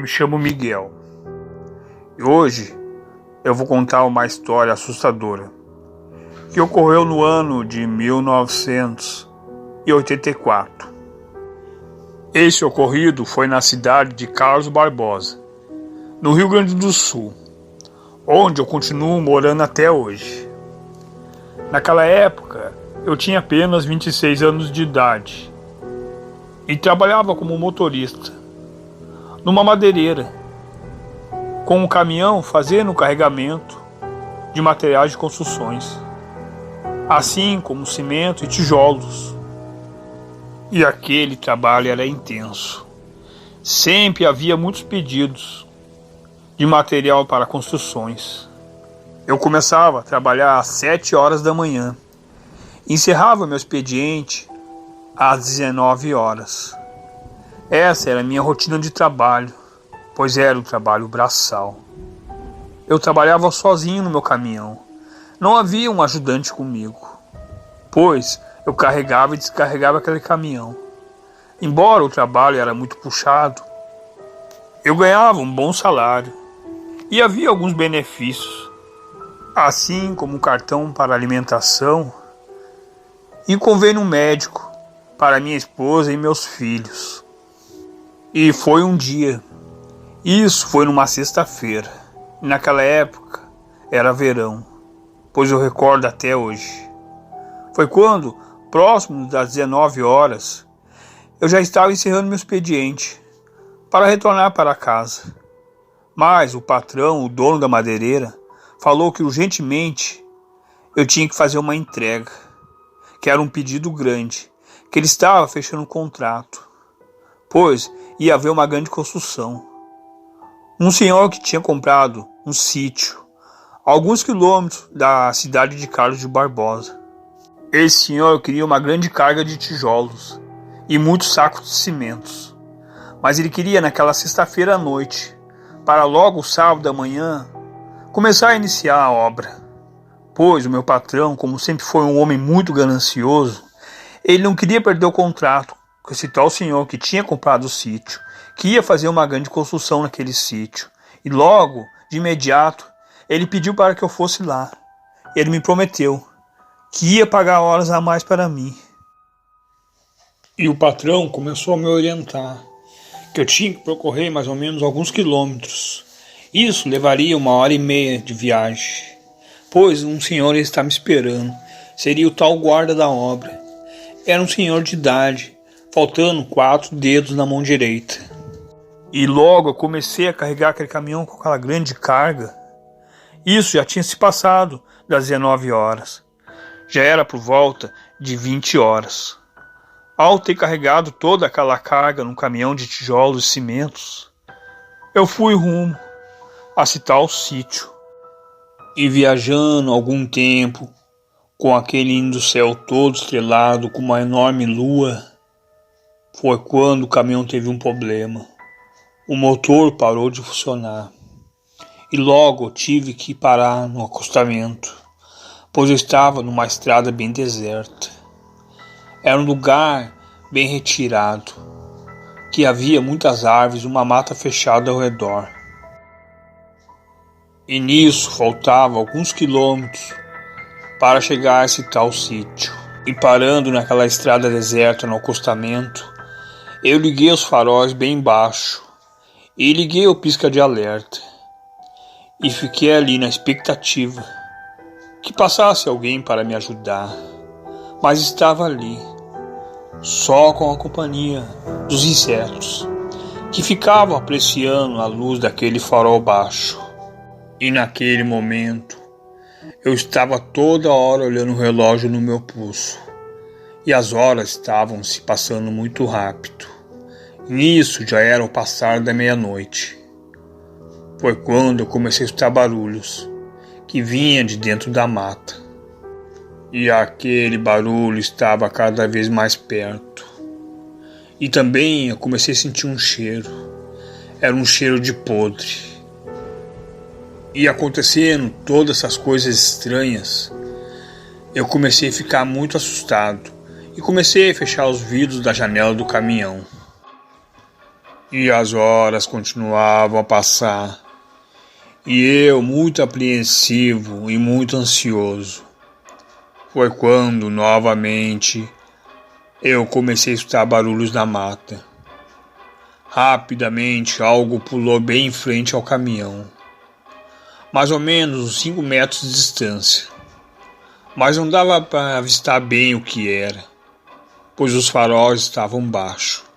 me chamo Miguel e hoje eu vou contar uma história assustadora que ocorreu no ano de 1984. Esse ocorrido foi na cidade de Carlos Barbosa, no Rio Grande do Sul, onde eu continuo morando até hoje. Naquela época, eu tinha apenas 26 anos de idade e trabalhava como motorista numa madeireira, com um caminhão fazendo o carregamento de materiais de construções, assim como cimento e tijolos. E aquele trabalho era intenso. Sempre havia muitos pedidos de material para construções. Eu começava a trabalhar às 7 horas da manhã, encerrava meu expediente às 19 horas. Essa era a minha rotina de trabalho, pois era o trabalho braçal. Eu trabalhava sozinho no meu caminhão. Não havia um ajudante comigo, pois eu carregava e descarregava aquele caminhão. Embora o trabalho era muito puxado, eu ganhava um bom salário e havia alguns benefícios, assim como um cartão para alimentação e convênio médico para minha esposa e meus filhos. E foi um dia. Isso foi numa sexta-feira. E naquela época era verão, pois eu recordo até hoje. Foi quando, próximo das 19 horas, eu já estava encerrando meu expediente para retornar para casa. Mas o patrão, o dono da madeireira, falou que urgentemente eu tinha que fazer uma entrega, que era um pedido grande, que ele estava fechando um contrato, pois ia haver uma grande construção. Um senhor que tinha comprado um sítio a alguns quilômetros da cidade de Carlos de Barbosa. Esse senhor queria uma grande carga de tijolos e muitos sacos de cimentos, mas ele queria naquela sexta-feira à noite, para logo sábado da manhã começar a iniciar a obra. Pois o meu patrão, como sempre foi um homem muito ganancioso, ele não queria perder o contrato com esse tal senhor que tinha comprado o sítio, que ia fazer uma grande construção naquele sítio. E logo, de imediato, ele pediu para que eu fosse lá. Ele me prometeu que ia pagar horas a mais para mim. E o patrão começou a me orientar que eu tinha que percorrer mais ou menos alguns quilômetros. Isso levaria 1h30 de viagem, pois um senhor está me esperando. Seria o tal guarda da obra. Era um senhor de idade, faltando 4 dedos na mão direita. E logo eu comecei a carregar aquele caminhão com aquela grande carga. Isso já tinha se passado das 19 horas. Já era por volta de 20 horas. Ao ter carregado toda aquela carga num caminhão de tijolos e cimentos, eu fui rumo a esse tal sítio. E viajando algum tempo, com aquele lindo céu todo estrelado, com uma enorme lua, foi quando o caminhão teve um problema. O motor parou de funcionar e logo eu tive que parar no acostamento, pois eu estava numa estrada bem deserta. Era um lugar bem retirado, que havia muitas árvores e uma mata fechada ao redor. E nisso faltava alguns quilômetros para chegar a esse tal sítio. E parando naquela estrada deserta no acostamento, eu liguei os faróis bem baixo e liguei o pisca de alerta. E fiquei ali na expectativa que passasse alguém para me ajudar. Mas estava ali, só com a companhia dos insetos, que ficavam apreciando a luz daquele farol baixo. E naquele momento, eu estava toda hora olhando o relógio no meu pulso. E as horas estavam se passando muito rápido. Nisso já era o passar da meia-noite. Foi quando eu comecei a escutar barulhos que vinham de dentro da mata. E aquele barulho estava cada vez mais perto. E também eu comecei a sentir um cheiro. Era um cheiro de podre. E acontecendo todas essas coisas estranhas, eu comecei a ficar muito assustado e comecei a fechar os vidros da janela do caminhão. E as horas continuavam a passar, e eu, muito apreensivo e muito ansioso, foi quando, novamente, eu comecei a escutar barulhos na mata. Rapidamente, algo pulou bem em frente ao caminhão, mais ou menos uns 5 metros de distância, mas não dava para avistar bem o que era, pois os faróis estavam baixos.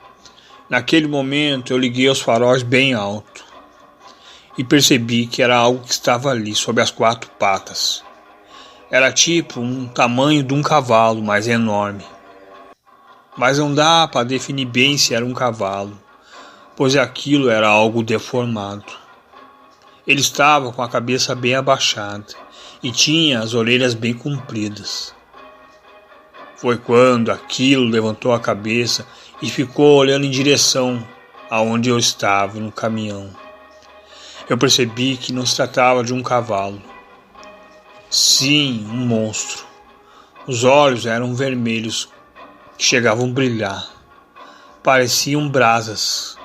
Naquele momento, eu liguei os faróis bem alto e percebi que era algo que estava ali, sob as 4 patas. Era tipo um tamanho de um cavalo, mas enorme. Mas não dá para definir bem se era um cavalo, pois aquilo era algo deformado. Ele estava com a cabeça bem abaixada e tinha as orelhas bem compridas. Foi quando aquilo levantou a cabeça e ficou olhando em direção aonde eu estava no caminhão. Eu percebi que não se tratava de um cavalo. Sim, um monstro. Os olhos eram vermelhos, que chegavam a brilhar. Pareciam brasas.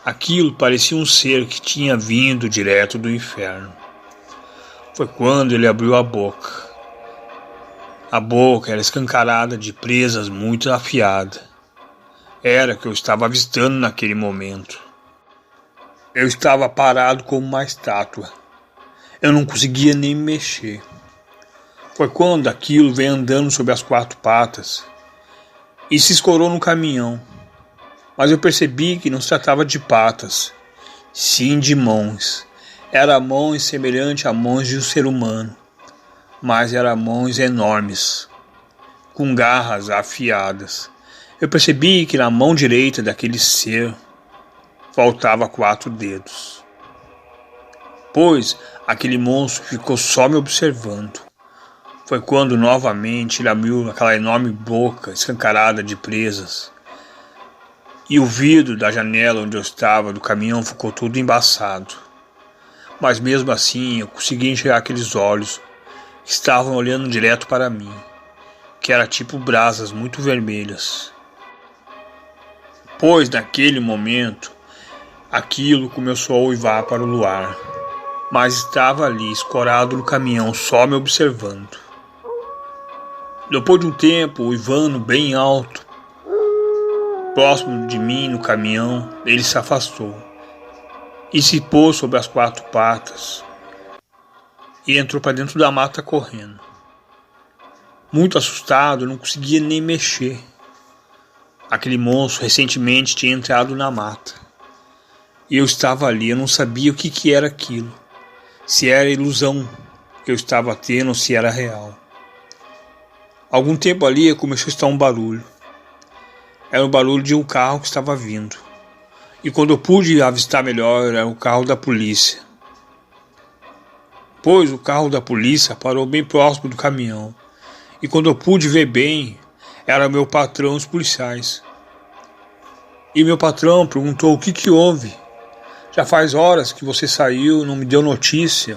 Aquilo parecia um ser que tinha vindo direto do inferno. Foi quando ele abriu a boca. A boca era escancarada de presas muito afiadas. Era o que eu estava avistando naquele momento. Eu estava parado como uma estátua. Eu não conseguia nem me mexer. Foi quando aquilo veio andando sobre as 4 patas e se escorou no caminhão. Mas eu percebi que não se tratava de patas, sim de mãos. Eram mãos semelhantes a mãos de um ser humano, mas eram mãos enormes, com garras afiadas. Eu percebi que na mão direita daquele ser faltava 4 dedos. Pois aquele monstro ficou só me observando. Foi quando novamente ele abriu aquela enorme boca escancarada de presas. E o vidro da janela onde eu estava do caminhão ficou tudo embaçado. Mas mesmo assim eu consegui enxergar aqueles olhos que estavam olhando direto para mim, que era tipo brasas muito vermelhas. Pois naquele momento aquilo começou a uivar para o luar, mas estava ali escorado no caminhão só me observando. Depois de um tempo, uivando bem alto, próximo de mim no caminhão, ele se afastou e se pôs sobre as 4 patas e entrou para dentro da mata correndo. Muito assustado, eu não conseguia nem mexer. Aquele monstro recentemente tinha entrado na mata e eu estava ali, eu não sabia o que era aquilo, se era ilusão que eu estava tendo ou se era real. Algum tempo ali começou a estar um barulho. Era o barulho de um carro que estava vindo. E quando eu pude avistar melhor, era o carro da polícia. Pois o carro da polícia parou bem próximo do caminhão. E quando eu pude ver bem, era meu patrão e os policiais. E meu patrão perguntou o que houve. Já faz horas que você saiu, não me deu notícia.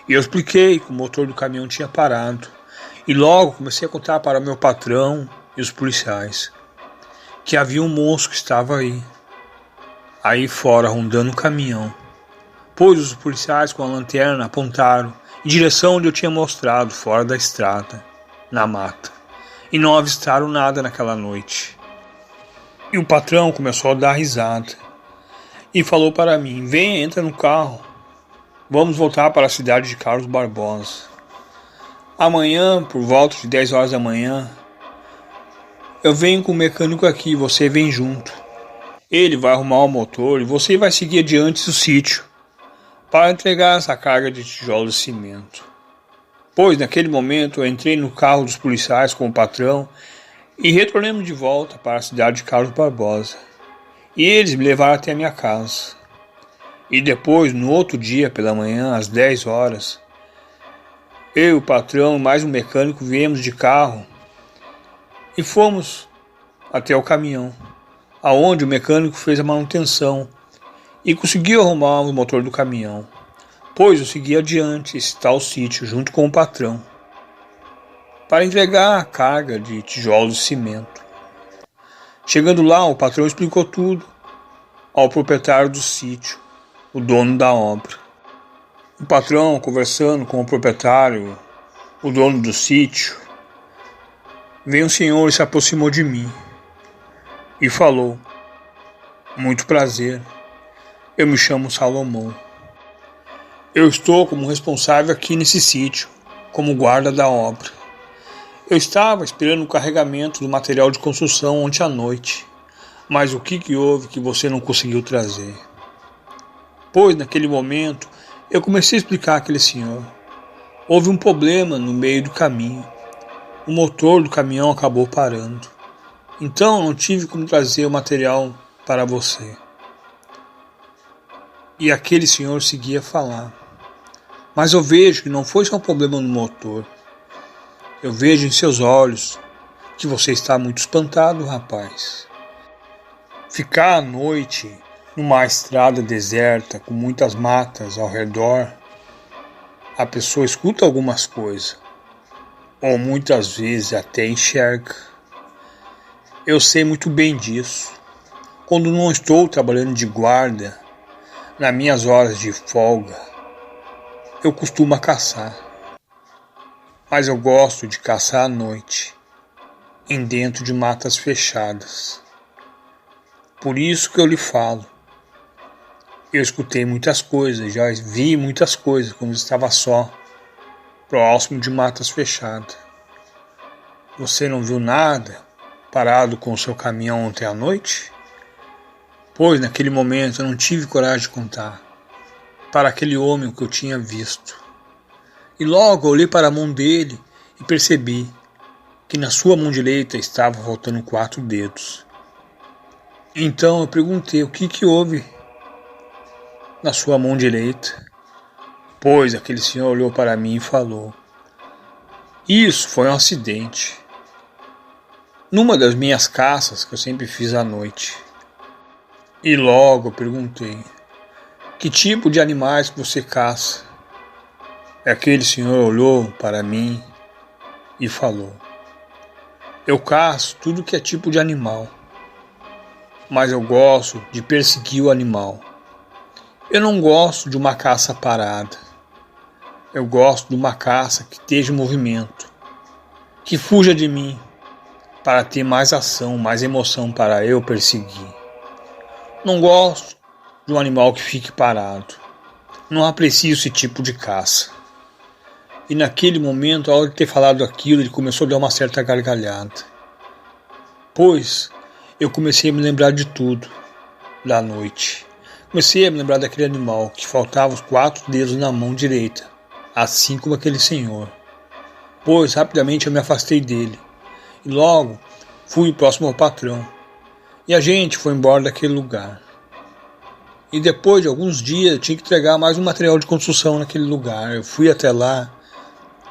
E eu expliquei que o motor do caminhão tinha parado. E logo comecei a contar para o meu patrão e os policiais que havia um monstro que estava aí fora rondando o caminhão. Pois os policiais com a lanterna apontaram em direção onde eu tinha mostrado, fora da estrada, na mata, e não avistaram nada naquela noite. E o patrão começou a dar risada e falou para mim: venha, entra no carro, vamos voltar para a cidade de Carlos Barbosa. Amanhã, por volta de 10 horas da manhã, eu venho com o mecânico aqui, você vem junto. Ele vai arrumar o motor e você vai seguir adiante do sítio para entregar essa carga de tijolos e cimento. Pois naquele momento eu entrei no carro dos policiais com o patrão e retornamos de volta para a cidade de Carlos Barbosa. E eles me levaram até a minha casa. E depois, no outro dia, pela manhã, às 10 horas, eu, o patrão e mais um mecânico viemos de carro e fomos até o caminhão, aonde o mecânico fez a manutenção e conseguiu arrumar o motor do caminhão. Pois eu segui adiante esse tal sítio junto com o patrão para entregar a carga de tijolos e cimento. Chegando lá, o patrão explicou tudo ao proprietário do sítio, o dono da obra. O patrão, conversando com o proprietário, o dono do sítio, veio um senhor e se aproximou de mim e falou: "Muito prazer, eu me chamo Salomão. Eu estou como responsável aqui nesse sítio, como guarda da obra. Eu estava esperando o carregamento do material de construção ontem à noite, mas o que houve que você não conseguiu trazer?" Pois, naquele momento, eu comecei a explicar àquele senhor. Houve um problema no meio do caminho. O motor do caminhão acabou parando. Então, não tive como trazer o material para você. E aquele senhor seguia a falar: "Mas eu vejo que não foi só um problema no motor. Eu vejo em seus olhos que você está muito espantado, rapaz. Ficar à noite numa estrada deserta com muitas matas ao redor, a pessoa escuta algumas coisas, ou muitas vezes até enxerga. Eu sei muito bem disso. Quando não estou trabalhando de guarda, nas minhas horas de folga, eu costumo caçar. Mas eu gosto de caçar à noite, em dentro de matas fechadas. Por isso que eu lhe falo. Eu escutei muitas coisas, já vi muitas coisas quando estava só, próximo de matas fechadas. Você não viu nada parado com o seu caminhão ontem à noite? Pois naquele momento eu não tive coragem de contar para aquele homem o que eu tinha visto. E logo eu olhei para a mão dele e percebi que na sua mão direita estava faltando 4 dedos. Então eu perguntei o que houve na sua mão direita. Pois aquele senhor olhou para mim e falou: "Isso foi um acidente. Numa das minhas caças que eu sempre fiz à noite." E logo eu perguntei: "Que tipo de animais que você caça?" E aquele senhor olhou para mim e falou: "Eu caço tudo que é tipo de animal, mas eu gosto de perseguir o animal. Eu não gosto de uma caça parada. Eu gosto de uma caça que esteja em movimento, que fuja de mim, para ter mais ação, mais emoção para eu perseguir. Não gosto de um animal que fique parado. Não aprecio esse tipo de caça." E naquele momento, ao ter falado aquilo, ele começou a dar uma certa gargalhada. Pois eu comecei a me lembrar de tudo da noite. Comecei a me lembrar daquele animal que faltava os 4 dedos na mão direita, assim como aquele senhor. Pois rapidamente eu me afastei dele e logo fui próximo ao patrão. E a gente foi embora daquele lugar. E depois de alguns dias eu tinha que entregar mais um material de construção naquele lugar. Eu fui até lá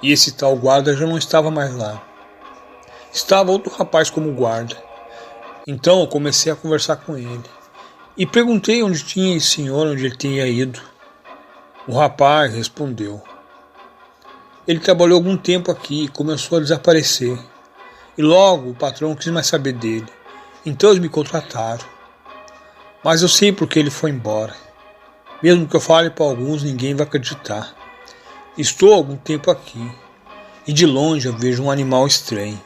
e esse tal guarda já não estava mais lá. Estava outro rapaz como guarda. Então eu comecei a conversar com ele. E perguntei onde tinha esse senhor, onde ele tinha ido. O rapaz respondeu: "Ele trabalhou algum tempo aqui e começou a desaparecer. E logo o patrão não quis mais saber dele. Então eles me contrataram. Mas eu sei porque ele foi embora. Mesmo que eu fale para alguns, ninguém vai acreditar. Estou há algum tempo aqui. E de longe eu vejo um animal estranho,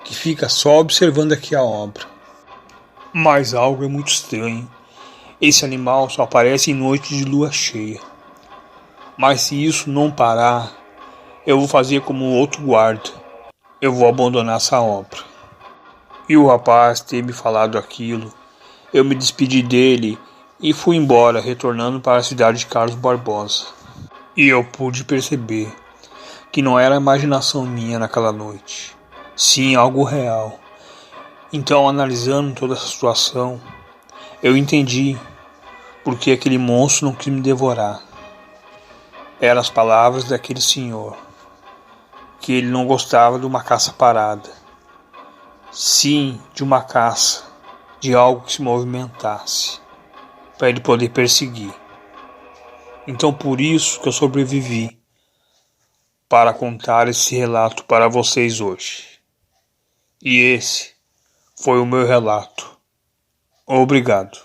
que fica só observando aqui a obra. Mas algo é muito estranho. Esse animal só aparece em noite de lua cheia. Mas se isso não parar, eu vou fazer como o outro guarda. Eu vou abandonar essa obra." E o rapaz ter me falado aquilo, eu me despedi dele e fui embora, retornando para a cidade de Carlos Barbosa. E eu pude perceber que não era imaginação minha naquela noite, sim algo real. Então, analisando toda essa situação, eu entendi por que aquele monstro não quis me devorar. Eram as palavras daquele senhor, que ele não gostava de uma caça parada, sim de uma caça, de algo que se movimentasse, para ele poder perseguir. Então por isso que eu sobrevivi, para contar esse relato para vocês hoje. E esse foi o meu relato. Obrigado.